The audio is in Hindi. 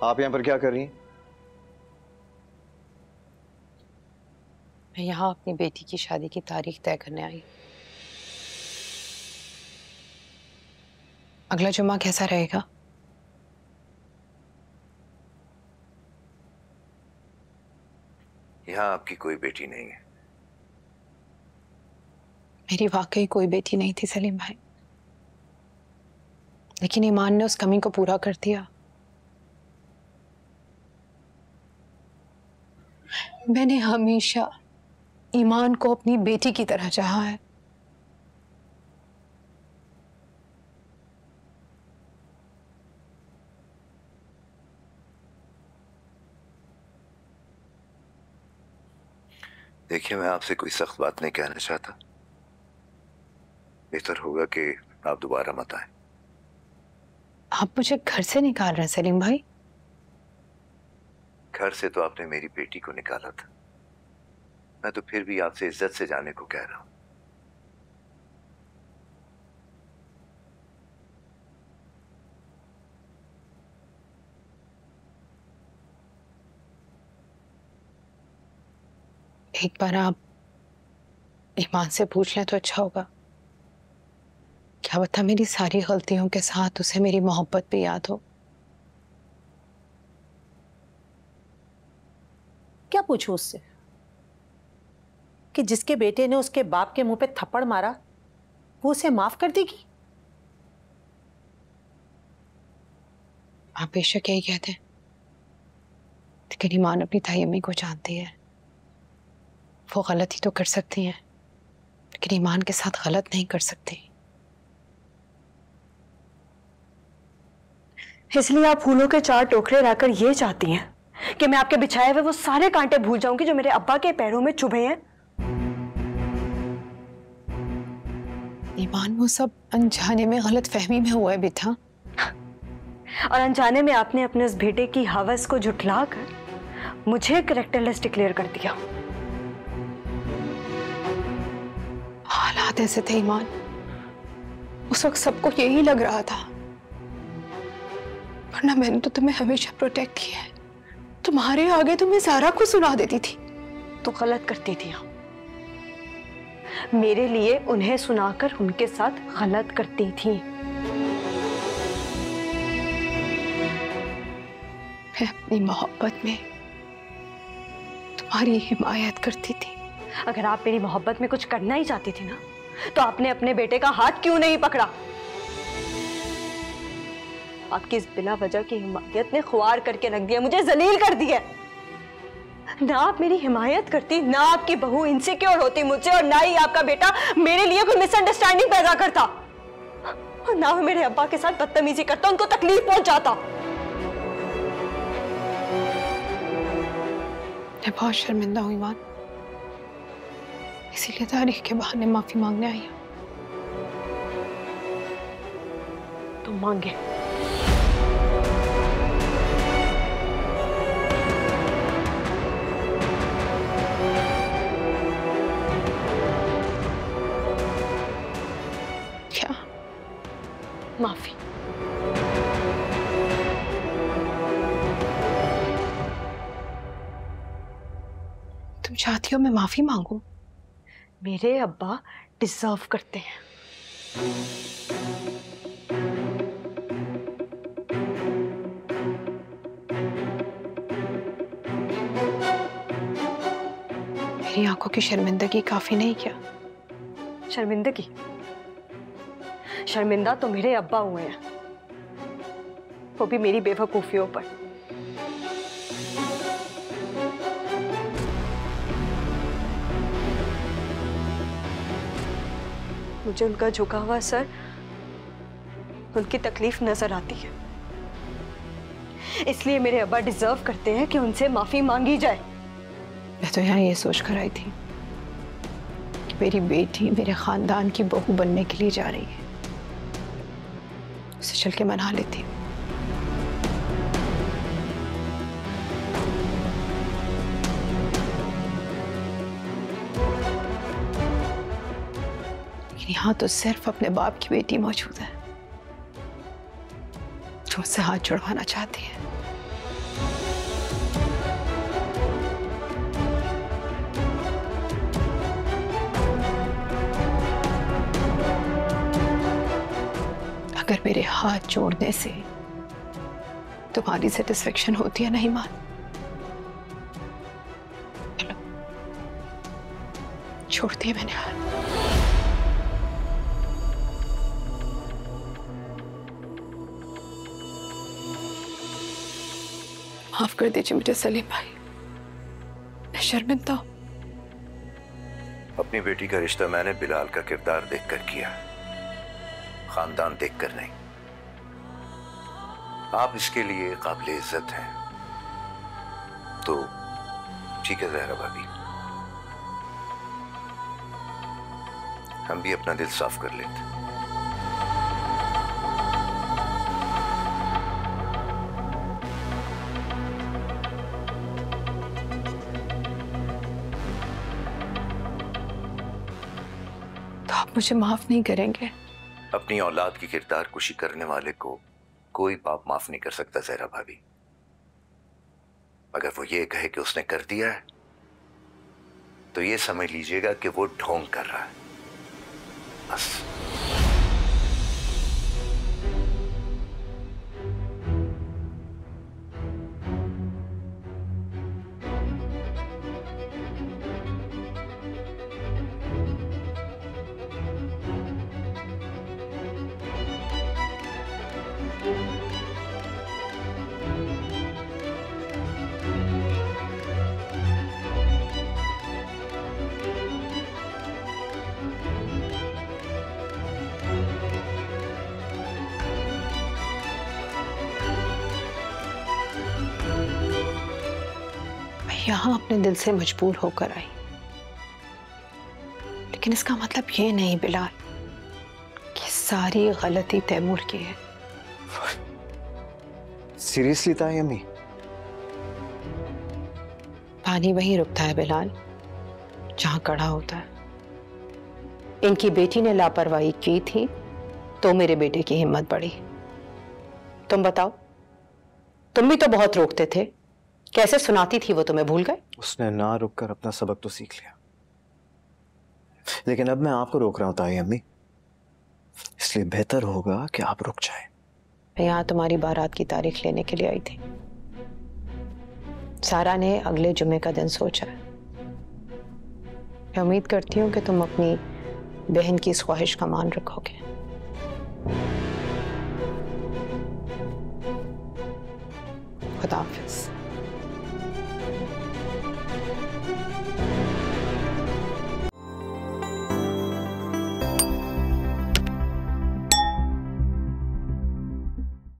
आप यहाँ पर क्या कर रही हैं? मैं यहाँ अपनी बेटी की शादी की तारीख तय करने आई। अगला जुम्मा कैसा रहेगा? यहाँ आपकी कोई बेटी नहीं है। मेरी वाकई कोई बेटी नहीं थी सलीम भाई, लेकिन ईमान ने उस कमी को पूरा कर दिया। मैंने हमेशा ईमान को अपनी बेटी की तरह चाहा है। देखिए, मैं आपसे कोई सख्त बात नहीं कहना चाहता। बेहतर होगा कि आप दोबारा मत आए। आप मुझे घर से निकाल रहे हैं सलीम भाई? घर से तो आपने मेरी बेटी को निकाला था। मैं तो फिर भी आपसे इज्जत से जाने को कह रहा हूं। एक बार आप ईमान से पूछ लें तो अच्छा होगा। क्या बता मेरी सारी गलतियों के साथ उसे मेरी मोहब्बत भी याद हो। क्या पूछूं उससे कि जिसके बेटे ने उसके बाप के मुंह पे थप्पड़ मारा वो उसे माफ कर देगी? आप बेशक यही कहते हैं, लेकिन ईमान अपनी ताई अम्मी को जानती है। वो गलती तो कर सकती हैं, लेकिन ईमान के साथ गलत नहीं कर सकती। इसलिए आप फूलों के 4 टोकरे लाकर ये चाहती हैं कि मैं आपके बिछाए हुए वो सारे कांटे भूल जाऊंगी जो मेरे अब्बा के पैरों में चुभे हैं? ईमान, वो सब अनजाने में गलत फहमी में हुआ है बेटा। और अनजाने में आपने अपने उस बेटे की हवस को झुठलाकर मुझे कैरेक्टरलेस डिक्लेयर कर दिया। हालात ऐसे थे ईमान, उस वक्त सबको यही लग रहा था, वरना मैंने तो तुम्हें हमेशा प्रोटेक्ट किया है। तुम्हारे आगे तो मैं सारा कुछ सुना देती थी। तो गलत करती थी आप। मेरे लिए उन्हें सुनाकर उनके साथ गलत करती थी। मैं अपनी मोहब्बत में तुम्हारी हिमायत करती थी। अगर आप मेरी मोहब्बत में कुछ करना ही चाहती थी ना, तो आपने अपने बेटे का हाथ क्यों नहीं पकड़ा? आपकी इस बिला वजह की हिमायत ने ख्वार करके रख दिया, मुझे जलील कर दिया। ना आप मेरी हिमायत करती, ना आपकी बहू इनसिक्योर होती मुझसे, और ना ही आपका बेटा मेरे लिए कोई मिसअंडरस्टैंडिंग पैदा करता, और ना वो मेरे अब्बा के साथ बदतमीजी करता, उनको तकलीफ पहुंचाता। मैं बहुत शर्मिंदा हूँ ईमान, इसीलिए तारीख के बहाने माफी मांगने आई हूँ। तो मांगे। क्या? माफी। तुम चाहती हो मैं माफी मांगू? मेरे अब्बा डिजर्व करते हैं। मेरी आंखों की शर्मिंदगी काफी नहीं क्या? शर्मिंदगी? शर्मिंदा तो मेरे अब्बा हुए हैं, वो भी मेरी बेवकूफियों पर। मुझे उनका झुका हुआ सर, उनकी तकलीफ नजर आती है, इसलिए मेरे अब्बा डिजर्व करते हैं कि उनसे माफी मांगी जाए। मैं तो यहाँ ये सोच कर आई थी कि मेरी बेटी मेरे खानदान की बहू बनने के लिए जा रही है, उसे चल के मना लेती हूँ। लेकिन यहाँ तो सिर्फ अपने बाप की बेटी मौजूद है जो मुझसे हाथ जुड़वाना चाहती है। अगर मेरे हाथ जोड़ने से तुम्हारी सेटिस्फेक्शन होती है ना ईमान, चलो छोड़ती है मैंने हाथ। माफ कर दीजिए मुझे सलीम भाई, मैं शर्मिंदा हूं। अपनी बेटी का रिश्ता मैंने बिलाल का किरदार देखकर किया, खानदान देखकर नहीं। आप इसके लिए काबिल इज्जत हैं, तो ठीक है ज़हरा भाभी, हम भी अपना दिल साफ कर लेते। तो आप मुझे माफ नहीं करेंगे? अपनी औलाद की किरदार कुशी करने वाले को कोई बाप माफ नहीं कर सकता ज़हरा भाभी। अगर वो ये कहे कि उसने कर दिया है, तो ये समझ लीजिएगा कि वो ढोंग कर रहा है, बस। यहां अपने दिल से मजबूर होकर आई, लेकिन इसका मतलब ये नहीं बिलाल कि सारी गलती तैमूर की है। सीरियसली तायम्मी? पानी वहीं रुकता है बिलाल जहां कड़ा होता है। इनकी बेटी ने लापरवाही की थी तो मेरे बेटे की हिम्मत बढ़ी। तुम बताओ, तुम भी तो बहुत रोकते थे, कैसे सुनाती थी वो तुम्हें, भूल गए? उसने ना रुककर अपना सबक तो सीख लिया, लेकिन अब मैं आपको रोक रहा हूं तायम्मी, इसलिए बेहतर होगा कि आप रुक जाएं। मैं यहाँ तुम्हारी बारात की तारीख लेने के लिए आई थी। सारा ने अगले जुमे का दिन सोचा है। मैं उम्मीद करती हूँ कि तुम अपनी बहन की इस ख्वाहिश का मान रखोगे। खुदा हाफिज।